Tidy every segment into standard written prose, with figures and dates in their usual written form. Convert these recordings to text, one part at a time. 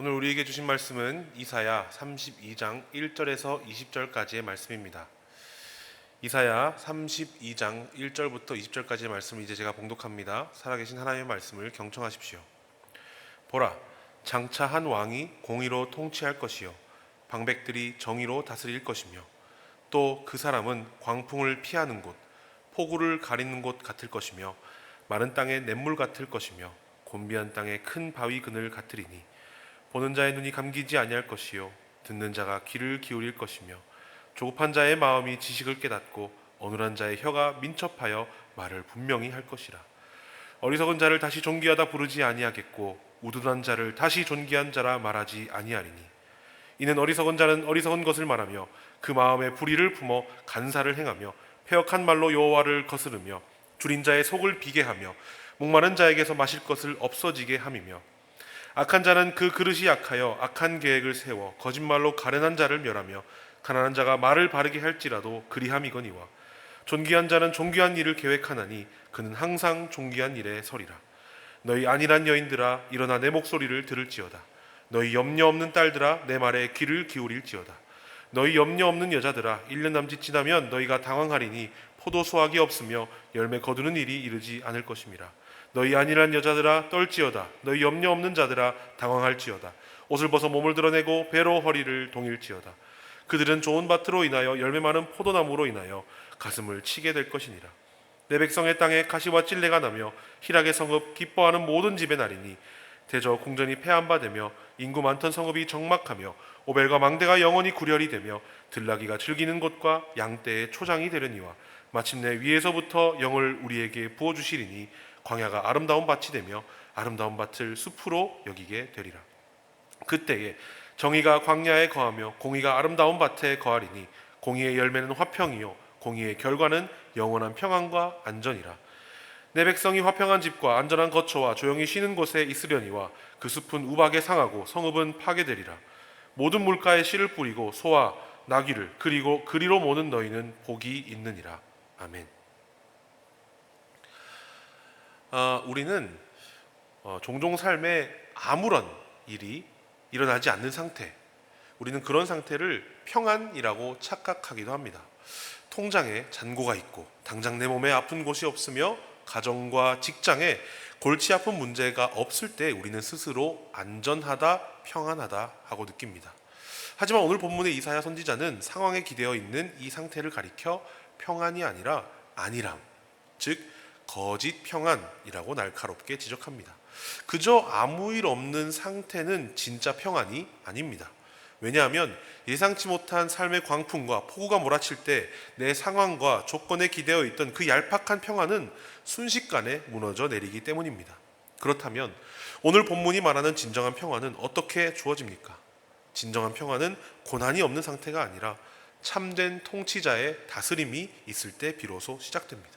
오늘 우리에게 주신 말씀은 이사야 32장 1절에서 20절까지의 말씀입니다. 이사야 32장 1절부터 20절까지의 말씀을 이제 제가 봉독합니다. 살아계신 하나님의 말씀을 경청하십시오. 보라, 장차 한 왕이 공의로 통치할 것이요 방백들이 정의로 다스릴 것이며 또 그 사람은 광풍을 피하는 곳, 폭우를 가리는 곳 같을 것이며 마른 땅의 냇물 같을 것이며 곤비한 땅의 큰 바위 그늘 같으리니 보는 자의 눈이 감기지 아니할 것이요 듣는 자가 귀를 기울일 것이며 조급한 자의 마음이 지식을 깨닫고 어눌한 자의 혀가 민첩하여 말을 분명히 할 것이라. 어리석은 자를 다시 존귀하다 부르지 아니하겠고 우둔한 자를 다시 존귀한 자라 말하지 아니하리니 이는 어리석은 자는 어리석은 것을 말하며 그 마음에 불의를 품어 간사를 행하며 패역한 말로 여호와를 거스르며 줄인 자의 속을 비게 하며 목마른 자에게서 마실 것을 없어지게 함이며 악한 자는 그 그릇이 약하여 악한 계획을 세워 거짓말로 가련한 자를 멸하며 가난한 자가 말을 바르게 할지라도 그리함이거니와 존귀한 자는 존귀한 일을 계획하나니 그는 항상 존귀한 일에 서리라. 너희 안일한 여인들아 일어나 내 목소리를 들을지어다. 너희 염려 없는 딸들아 내 말에 귀를 기울일지어다. 너희 염려 없는 여자들아 1년 남짓 지나면 너희가 당황하리니 포도 수확이 없으며 열매 거두는 일이 이르지 않을 것임이라. 너희 안일한 여자들아 떨지어다. 너희 염려 없는 자들아 당황할지어다. 옷을 벗어 몸을 드러내고 배로 허리를 동일지어다. 그들은 좋은 밭으로 인하여 열매 많은 포도나무로 인하여 가슴을 치게 될 것이니라. 내 백성의 땅에 가시와 찔레가 나며 희락의 성읍 기뻐하는 모든 집에 나리니 대저 궁전이 폐한 바 되며 인구 많던 성읍이 적막하며 오벨과 망대가 영원히 구렬이 되며 들나귀가 즐기는 곳과 양떼의 초장이 되려니와 마침내 위에서부터 영을 우리에게 부어주시리니 광야가 아름다운 밭이 되며 아름다운 밭을 숲으로 여기게 되리라. 그때에 정의가 광야에 거하며 공의가 아름다운 밭에 거하리니 공의의 열매는 화평이요 공의의 결과는 영원한 평안과 안전이라. 내 백성이 화평한 집과 안전한 거처와 조용히 쉬는 곳에 있으려니와 그 숲은 우박에 상하고 성읍은 파괴되리라. 모든 물가에 씨를 뿌리고 소와 나귀를 그리고 그리로 모는 너희는 복이 있느니라. 아멘. 우리는 종종 삶에 아무런 일이 일어나지 않는 상태, 우리는 그런 상태를 평안이라고 착각하기도 합니다. 통장에 잔고가 있고 당장 내 몸에 아픈 곳이 없으며 가정과 직장에 골치 아픈 문제가 없을 때 우리는 스스로 안전하다, 평안하다 하고 느낍니다. 하지만 오늘 본문의 이사야 선지자는 상황에 기대어 있는 이 상태를 가리켜 평안이 아니라 안일함, 즉 거짓 평안이라고 날카롭게 지적합니다. 그저 아무 일 없는 상태는 진짜 평안이 아닙니다. 왜냐하면 예상치 못한 삶의 광풍과 폭우가 몰아칠 때 내 상황과 조건에 기대어 있던 그 얄팍한 평안은 순식간에 무너져 내리기 때문입니다. 그렇다면 오늘 본문이 말하는 진정한 평안은 어떻게 주어집니까? 진정한 평안은 고난이 없는 상태가 아니라 참된 통치자의 다스림이 있을 때 비로소 시작됩니다.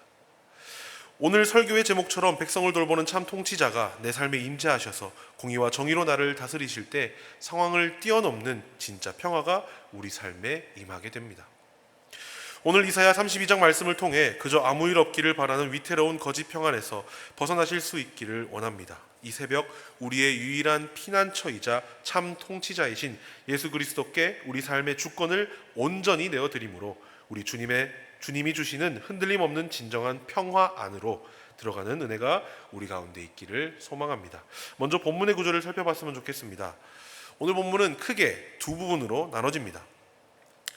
오늘 설교의 제목처럼 백성을 돌보는 참 통치자가 내 삶에 임재하셔서 공의와 정의로 나를 다스리실 때 상황을 뛰어넘는 진짜 평화가 우리 삶에 임하게 됩니다. 오늘 이사야 32장 말씀을 통해 그저 아무 일 없기를 바라는 위태로운 거짓 평안에서 벗어나실 수 있기를 원합니다. 이 새벽 우리의 유일한 피난처이자 참 통치자이신 예수 그리스도께 우리 삶의 주권을 온전히 내어드림으로 우리 주님이 주시는 흔들림 없는 진정한 평화 안으로 들어가는 은혜가 우리 가운데 있기를 소망합니다. 먼저 본문의 구조를 살펴봤으면 좋겠습니다. 오늘 본문은 크게 두 부분으로 나눠집니다.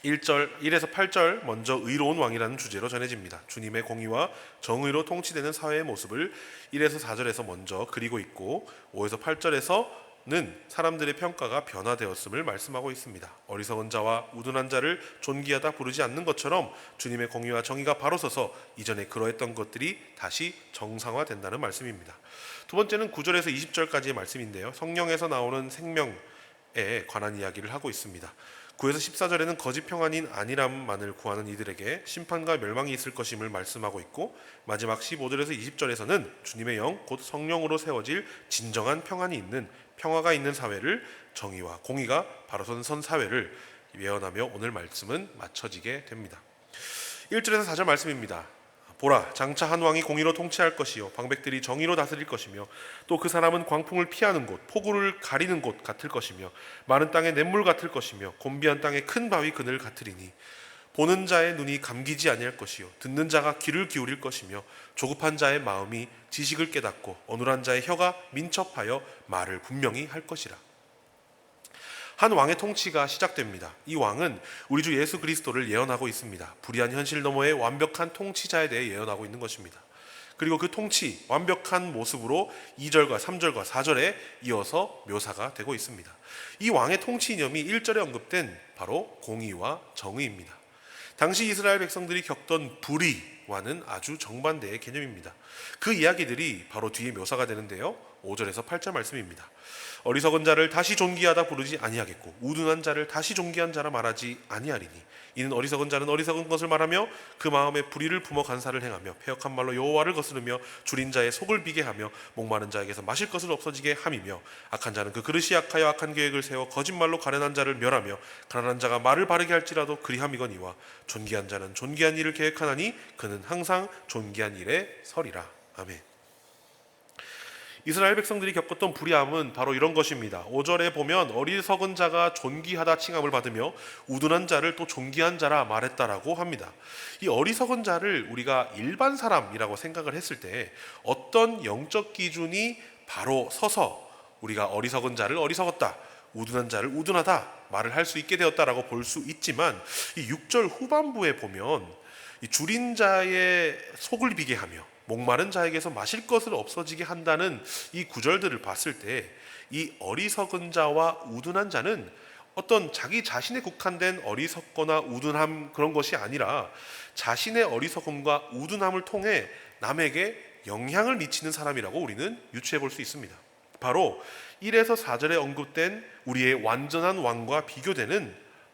1에서 8절 먼저 의로운 왕이라는 주제로 전해집니다. 주님의 공의와 정의로 통치되는 사회의 모습을 1에서 4절에서 먼저 그리고 있고 5에서 8절에서는 사람들의 평가가 변화되었음을 말씀하고 있습니다. 어리석은 자와 우둔한 자를 존귀하다 부르지 않는 것처럼 주님의 공의와 정의가 바로 서서 이전에 그러했던 것들이 다시 정상화된다는 말씀입니다. 두 번째는 9절에서 20절까지의 말씀인데요. 성령에서 나오는 생명에 관한 이야기를 하고 있습니다. 9에서 14절에는 거짓 평안인 안일함만을 구하는 이들에게 심판과 멸망이 있을 것임을 말씀하고 있고 마지막 15절에서 20절에서는 주님의 영 곧 성령으로 세워질 진정한 평안이 있는 평화가 있는 사회를 정의와 공의가 바로 선 사회를 예언하며 오늘 말씀은 마쳐지게 됩니다. 1절에서 4절 말씀입니다. 보라, 장차 한 왕이 공의로 통치할 것이요 방백들이 정의로 다스릴 것이며 또 그 사람은 광풍을 피하는 곳, 폭우를 가리는 곳 같을 것이며 마른 땅의 냇물 같을 것이며 곤비한 땅의 큰 바위 그늘 같으리니 보는 자의 눈이 감기지 아니할 것이요 듣는 자가 귀를 기울일 것이며 조급한 자의 마음이 지식을 깨닫고 어눌한 자의 혀가 민첩하여 말을 분명히 할 것이라. 한 왕의 통치가 시작됩니다. 이 왕은 우리 주 예수 그리스도를 예언하고 있습니다. 불의한 현실 너머의 완벽한 통치자에 대해 예언하고 있는 것입니다. 그리고 그 통치, 완벽한 모습으로 2절과 3절과 4절에 이어서 묘사가 되고 있습니다. 이 왕의 통치 이념이 1절에 언급된 바로 공의와 정의입니다. 당시 이스라엘 백성들이 겪던 불의와는 아주 정반대의 개념입니다. 그 이야기들이 바로 뒤에 묘사가 되는데요. 5절에서 8절 말씀입니다. 어리석은 자를 다시 존귀하다 부르지 아니하겠고 우둔한 자를 다시 존귀한 자라 말하지 아니하리니 이는 어리석은 자는 어리석은 것을 말하며 그 마음에 불의를 품어 간사를 행하며 패역한 말로 여호와를 거스르며 줄인 자의 속을 비게 하며 목마른 자에게서 마실 것을 없어지게 함이며 악한 자는 그 그릇이 약하여 악한 계획을 세워 거짓말로 가련한 자를 멸하며 가난한 자가 말을 바르게 할지라도 그리함이거니와 존귀한 자는 존귀한 일을 계획하나니 그는 항상 존귀한 일에 서리라. 아멘. 이스라엘 백성들이 겪었던 불의함은 바로 이런 것입니다. 5절에 보면 어리석은 자가 존귀하다 칭함을 받으며 우둔한 자를 또 존귀한 자라 말했다라고 합니다. 이 어리석은 자를 우리가 일반 사람이라고 생각을 했을 때 어떤 영적 기준이 바로 서서 우리가 어리석은 자를 어리석었다, 우둔한 자를 우둔하다 말을 할 수 있게 되었다라고 볼 수 있지만 이 6절 후반부에 보면 이 줄인 자의 속을 비게 하며 목마른 자에게서 마실 것을 없어지게 한다는 이 구절들을 봤을 때 이 어리석은 자와 우둔한 자는 어떤 자기 자신에 국한된 어리석거나 우둔함 그런 것이 아니라 자신의 어리석음과 우둔함을 통해 남에게 영향을 미치는 사람이라고 우리는 유추해 볼 수 있습니다. 바로 1에서 4절에 언급된 우리의 완전한 왕과 비교되는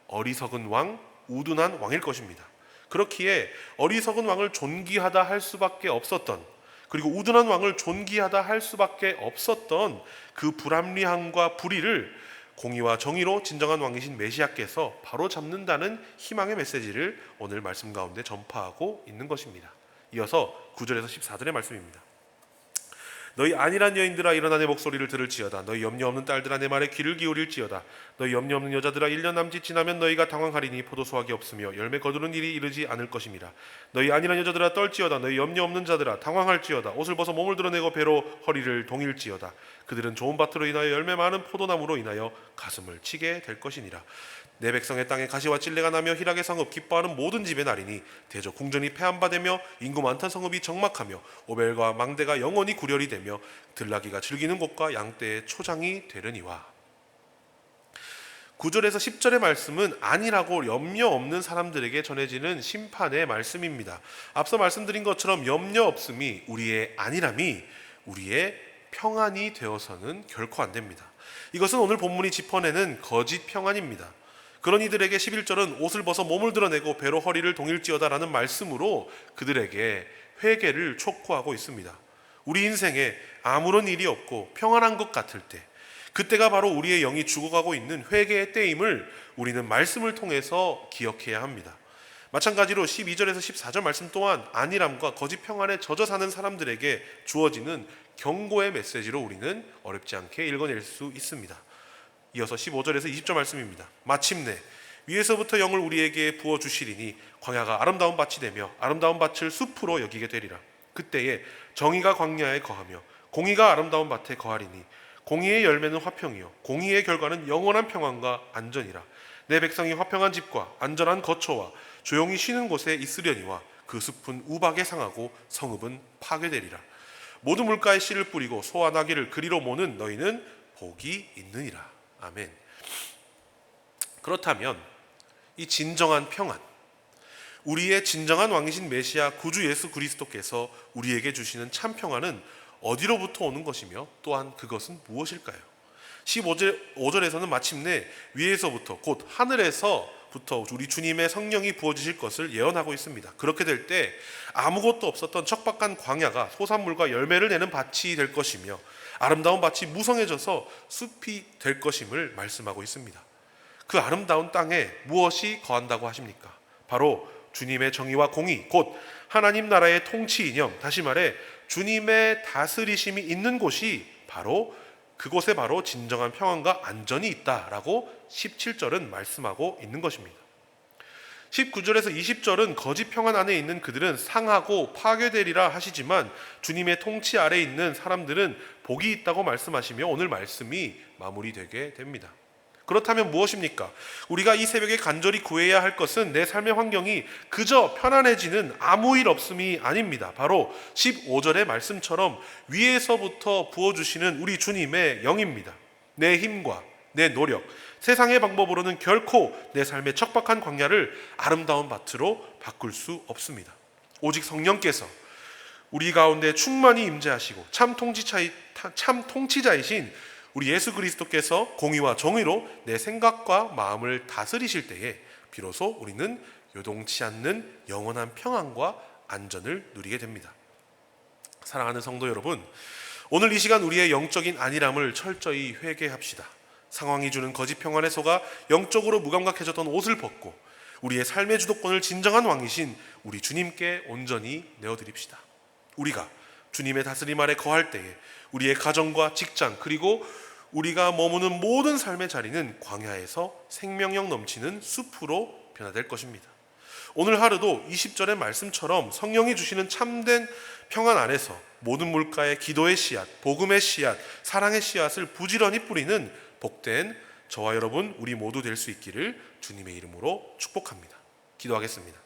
어리석은 왕, 우둔한 왕일 것입니다. 그렇기에 어리석은 왕을 존귀하다 할 수밖에 없었던, 그리고 우둔한 왕을 존귀하다 할 수밖에 없었던 그 불합리함과 불의를 공의와 정의로 진정한 왕이신 메시아께서 바로 잡는다는 희망의 메시지를 오늘 말씀 가운데 전파하고 있는 것입니다. 이어서 9절에서 14절의 말씀입니다. 너희 안일한 여인들아 일어나 내 목소리를 들을지어다. 너희 염려 없는 딸들아 내 말에 귀를 기울일지어다. 너희 염려 없는 여자들아 1년 남짓 지나면 너희가 당황하리니 포도수확이 없으며 열매 거두는 일이 이르지 않을 것임이라. 너희 안일한 여자들아 떨지어다. 너희 염려 없는 자들아 당황할지어다. 옷을 벗어 몸을 드러내고 배로 허리를 동일지어다. 그들은 좋은 밭으로 인하여 열매 많은 포도나무로 인하여 가슴을 치게 될 것이니라. 내 백성의 땅에 가시와 찔레가 나며 희락의 성읍 기뻐하는 모든 집의 날이니 대저 궁전이 폐함바되며 인구 많던 성읍이 적막하며 오벨과 망대가 영원히 구렬이 되며 들나귀가 즐기는 곳과 양떼의 초장이 되려니와. 9절에서 10절의 말씀은 안일하고 염려 없는 사람들에게 전해지는 심판의 말씀입니다. 앞서 말씀드린 것처럼 염려 없음이 우리의 안일함이 우리의 평안이 되어서는 결코 안 됩니다. 이것은 오늘 본문이 짚어내는 거짓 평안입니다. 그런 이들에게 11절은 옷을 벗어 몸을 드러내고 배로 허리를 동일지어다라는 말씀으로 그들에게 회개를 촉구하고 있습니다. 우리 인생에 아무런 일이 없고 평안한 것 같을 때, 그때가 바로 우리의 영이 죽어가고 있는 회개의 때임을 우리는 말씀을 통해서 기억해야 합니다. 마찬가지로 12절에서 14절 말씀 또한 안일함과 거짓 평안에 젖어 사는 사람들에게 주어지는 경고의 메시지로 우리는 어렵지 않게 읽어낼 수 있습니다. 이어서 15절에서 20절 말씀입니다. 마침내 위에서부터 영을 우리에게 부어주시리니 광야가 아름다운 밭이 되며 아름다운 밭을 숲으로 여기게 되리라. 그때에 정의가 광야에 거하며 공의가 아름다운 밭에 거하리니 공의의 열매는 화평이요 공의의 결과는 영원한 평안과 안전이라. 내 백성이 화평한 집과 안전한 거처와 조용히 쉬는 곳에 있으려니와 그 숲은 우박에 상하고 성읍은 파괴되리라. 모든 물가에 씨를 뿌리고 소와 나귀를 그리로 모는 너희는 복이 있느니라. 아멘. 그렇다면 이 진정한 평안, 우리의 진정한 왕이신 메시아 구주 예수 그리스도께서 우리에게 주시는 참 평안은 어디로부터 오는 것이며 또한 그것은 무엇일까요? 15절에서는 마침내 위에서부터 곧 하늘에서부터 우리 주님의 성령이 부어주실 것을 예언하고 있습니다. 그렇게 될 때 아무것도 없었던 척박한 광야가 소산물과 열매를 내는 밭이 될 것이며 아름다운 밭이 무성해져서 숲이 될 것임을 말씀하고 있습니다. 그 아름다운 땅에 무엇이 거한다고 하십니까? 바로 주님의 정의와 공의, 곧 하나님 나라의 통치 이념, 다시 말해 주님의 다스리심이 있는 곳이 바로 그곳에 바로 진정한 평안과 안전이 있다라고 17절은 말씀하고 있는 것입니다. 19절에서 20절은 거짓 평안 안에 있는 그들은 상하고 파괴되리라 하시지만 주님의 통치 아래 있는 사람들은 복이 있다고 말씀하시며 오늘 말씀이 마무리되게 됩니다. 그렇다면 무엇입니까? 우리가 이 새벽에 간절히 구해야 할 것은 내 삶의 환경이 그저 편안해지는 아무 일 없음이 아닙니다. 바로 15절의 말씀처럼 위에서부터 부어주시는 우리 주님의 영입니다. 내 힘과 내 노력, 세상의 방법으로는 결코 내 삶의 척박한 광야를 아름다운 밭으로 바꿀 수 없습니다. 오직 성령께서 우리 가운데 충만히 임재하시고 참 통치자이신 우리 예수 그리스도께서 공의와 정의로 내 생각과 마음을 다스리실 때에 비로소 우리는 요동치 않는 영원한 평안과 안전을 누리게 됩니다. 사랑하는 성도 여러분, 오늘 이 시간 우리의 영적인 안일함을 철저히 회개합시다. 상황이 주는 거짓 평안에 속아 영적으로 무감각해졌던 옷을 벗고 우리의 삶의 주도권을 진정한 왕이신 우리 주님께 온전히 내어드립시다. 우리가 주님의 다스림 아래 거할 때에 우리의 가정과 직장 그리고 우리가 머무는 모든 삶의 자리는 광야에서 생명력 넘치는 숲으로 변화될 것입니다. 오늘 하루도 20절의 말씀처럼 성령이 주시는 참된 평안 안에서 모든 물가에 기도의 씨앗, 복음의 씨앗, 사랑의 씨앗을 부지런히 뿌리는 복된 저와 여러분 우리 모두 될 수 있기를 주님의 이름으로 축복합니다. 기도하겠습니다.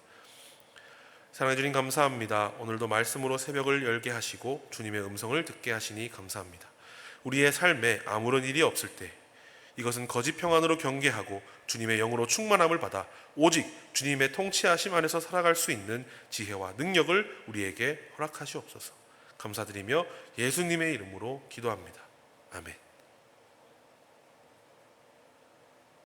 사랑해 주님 감사합니다. 오늘도 말씀으로 새벽을 열게 하시고 주님의 음성을 듣게 하시니 감사합니다. 우리의 삶에 아무런 일이 없을 때 이것은 거짓 평안으로 경계하고 주님의 영으로 충만함을 받아 오직 주님의 통치하심 안에서 살아갈 수 있는 지혜와 능력을 우리에게 허락하시옵소서. 감사드리며 예수님의 이름으로 기도합니다. 아멘.